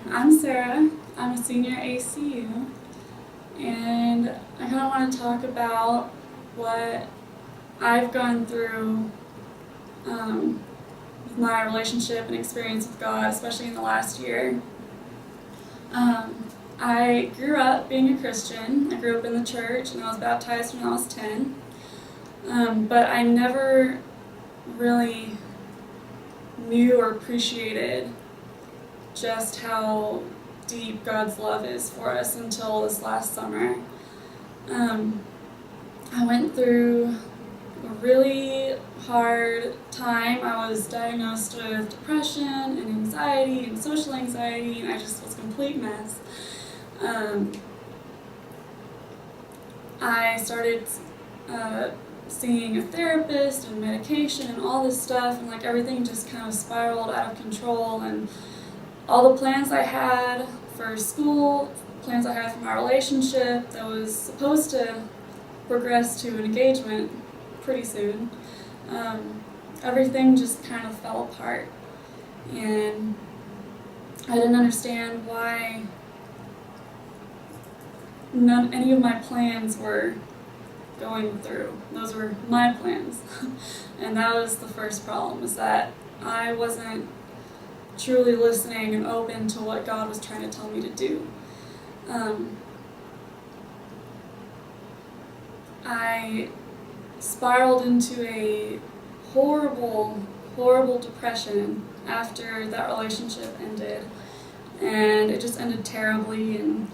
I'm Sarah. I'm a senior at ACU, and I kind of want to talk about what I've gone through with my relationship and experience with God, especially in the last year. I grew up being a Christian. I grew up in the church, and I was baptized when I was 10. But I never really knew or appreciated just how deep God's love is for us until this last summer. I went through a really hard time. I was diagnosed with depression and anxiety and social anxiety, and I just was a complete mess. I started seeing a therapist and medication and all this stuff, and like everything just kind of spiraled out of control, and all the plans I had for school, plans I had for my relationship that was supposed to progress to an engagement pretty soon, everything just kind of fell apart. And I didn't understand why any of my plans were going through. Those were my plans. And that was the first problem, is that I wasn't truly listening and open to what God was trying to tell me to do. I spiraled into a horrible, horrible depression after that relationship ended, and it just ended terribly, and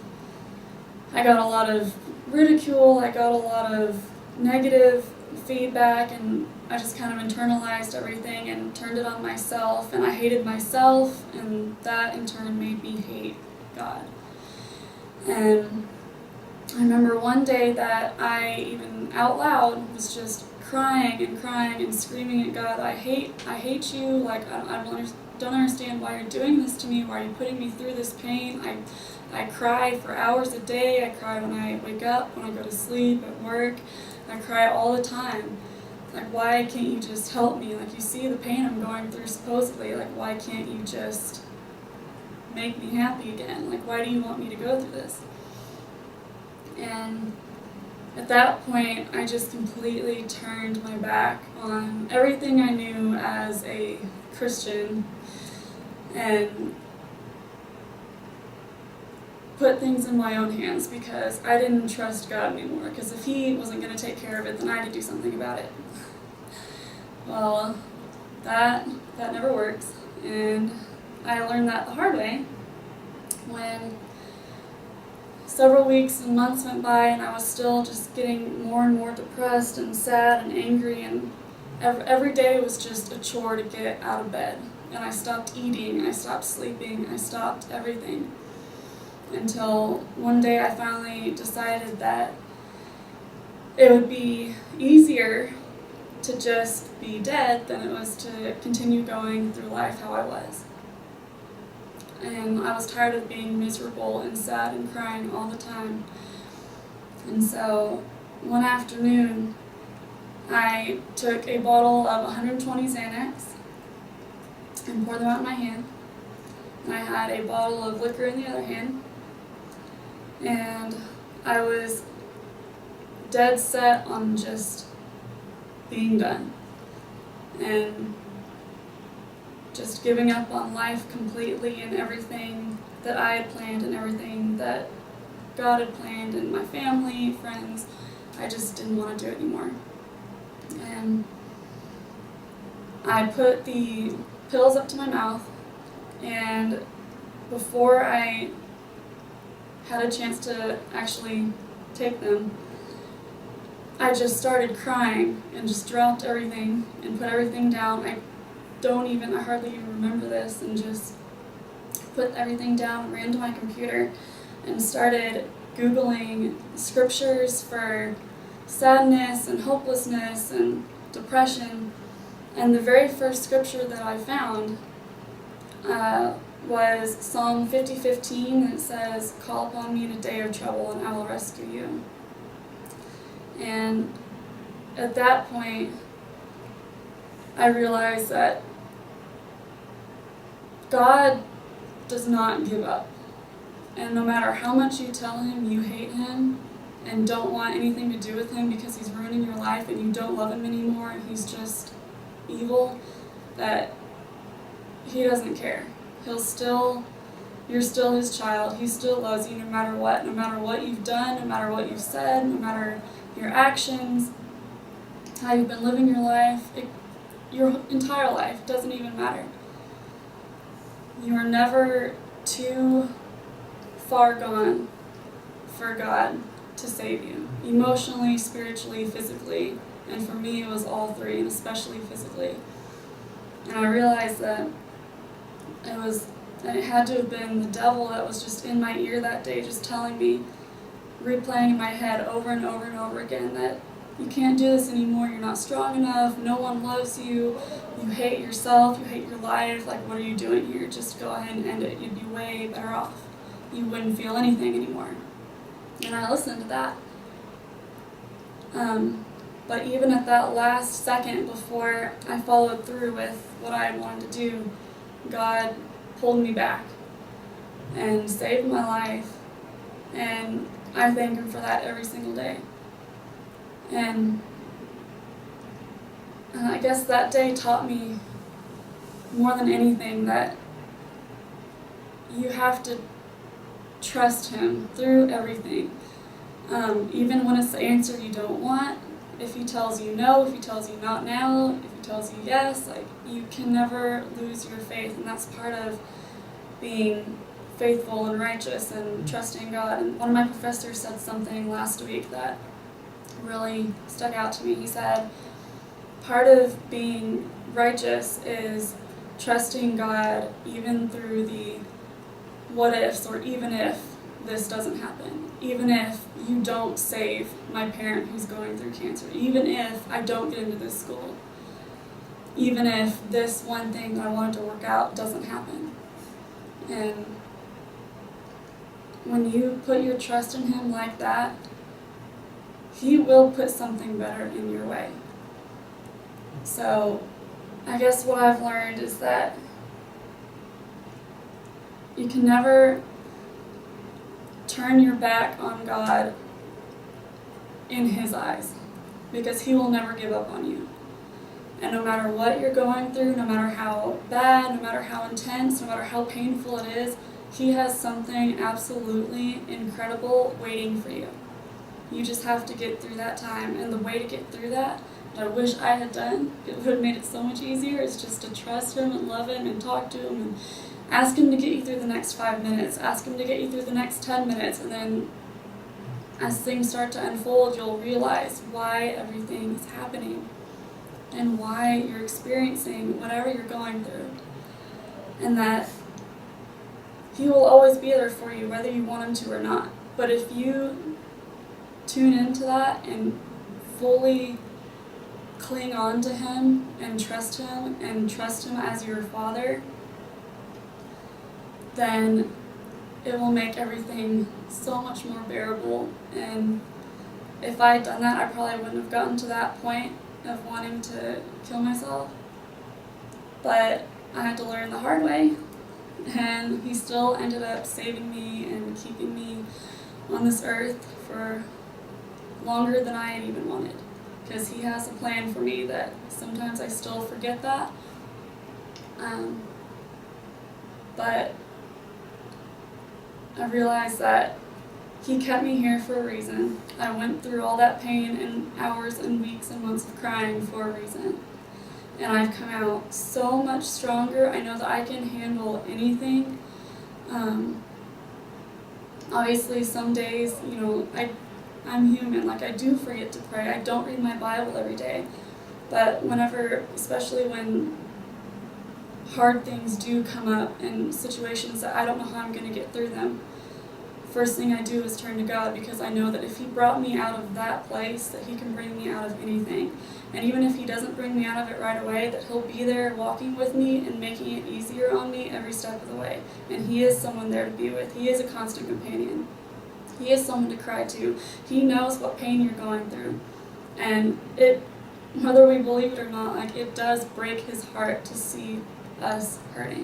I got a lot of ridicule, I got a lot of negative feedback, and I just kind of internalized everything and turned it on myself, and I hated myself, and that in turn made me hate God. And I remember one day that I even out loud was just crying and screaming at God, I hate you, like I don't understand why you're doing this to me, why are you putting me through this pain. I cry for hours a day, I cry when I wake up, when I go to sleep, at work, I cry all the time. Like, why can't you just help me? Like, you see the pain I'm going through supposedly, like why can't you just make me happy again? Like, why do you want me to go through this? And at that point, I just completely turned my back on everything I knew as a Christian and put things in my own hands, because I didn't trust God anymore, because if He wasn't going to take care of it, then I had to do something about it. Well, that never works, and I learned that the hard way when several weeks and months went by, and I was still just getting more and more depressed and sad and angry, and every day was just a chore to get out of bed. And I stopped eating, I stopped sleeping, I stopped everything. Until one day I finally decided that it would be easier to just be dead than it was to continue going through life how I was. And I was tired of being miserable and sad and crying all the time. And so one afternoon, I took a bottle of 120 Xanax and poured them out in my hand. And I had a bottle of liquor in the other hand. And I was dead set on just being done. And just giving up on life completely, and everything that I had planned and everything that God had planned, and my family, friends. I just didn't want to do it anymore. And I put the pills up to my mouth, and before I had a chance to actually take them, I just started crying and just dropped everything and put everything down. I hardly even remember this, and just put everything down, ran to my computer, and started Googling scriptures for sadness and hopelessness and depression. And the very first scripture that I found was Psalm 50:15, and it says, "Call upon me in a day of trouble, and I will rescue you." And at that point, I realized that God does not give up. And no matter how much you tell him you hate him and don't want anything to do with him because he's ruining your life and you don't love him anymore and he's just evil, that he doesn't care. You're still his child. He still loves you no matter what you've done, no matter what you've said, no matter your actions, how you've been living your life. Your entire life doesn't even matter. You are never too far gone for God to save you, emotionally, spiritually, physically. And for me, it was all three, and especially physically. And I realized that it had to have been the devil that was just in my ear that day, just telling me, replaying in my head over and over and over again that you can't do this anymore, you're not strong enough, no one loves you, you hate yourself, you hate your life, like what are you doing here? Just go ahead and end it, you'd be way better off. You wouldn't feel anything anymore. And I listened to that. But even at that last second before I followed through with what I wanted to do, God pulled me back and saved my life. And I thank him for that every single day. And I guess that day taught me more than anything that you have to trust him through everything. Even when it's the answer you don't want, if he tells you no, if he tells you not now, if he tells you yes, like you can never lose your faith, and that's part of being faithful and righteous and trusting God. And one of my professors said something last week that really stuck out to me. He said, part of being righteous is trusting God even through the what ifs, or even if this doesn't happen, even if you don't save my parent who's going through cancer, even if I don't get into this school, even if this one thing that I wanted to work out doesn't happen. And when you put your trust in him like that, he will put something better in your way. So I guess what I've learned is that you can never turn your back on God in his eyes, because he will never give up on you. And no matter what you're going through, no matter how bad, no matter how intense, no matter how painful it is, he has something absolutely incredible waiting for you. You just have to get through that time. And the way to get through that I wish I had done, it would have made it so much easier, is just to trust him and love him and talk to him and ask him to get you through the next 5 minutes, ask him to get you through the next 10 minutes, and then as things start to unfold, you'll realize why everything is happening and why you're experiencing whatever you're going through. And that he will always be there for you, whether you want him to or not. But if you tune into that and fully cling on to him and trust him as your father, then it will make everything so much more bearable. And if I had done that, I probably wouldn't have gotten to that point of wanting to kill myself. But I had to learn the hard way, and he still ended up saving me and keeping me on this earth for longer than I had even wanted, because he has a plan for me that sometimes I still forget that. But I realized that he kept me here for a reason. I went through all that pain and hours and weeks and months of crying for a reason. And I've come out so much stronger. I know that I can handle anything. Obviously, some days, I'm human. Like, I do forget to pray. I don't read my Bible every day. But whenever, especially when hard things do come up and situations that I don't know how I'm going to get through them, first thing I do is turn to God, because I know that if he brought me out of that place, that he can bring me out of anything. And even if he doesn't bring me out of it right away, that he'll be there walking with me and making it easier on me every step of the way. And he is someone there to be with. He is a constant companion. He is someone to cry to. He knows what pain you're going through. And whether we believe it or not, it does break his heart to see us hurting.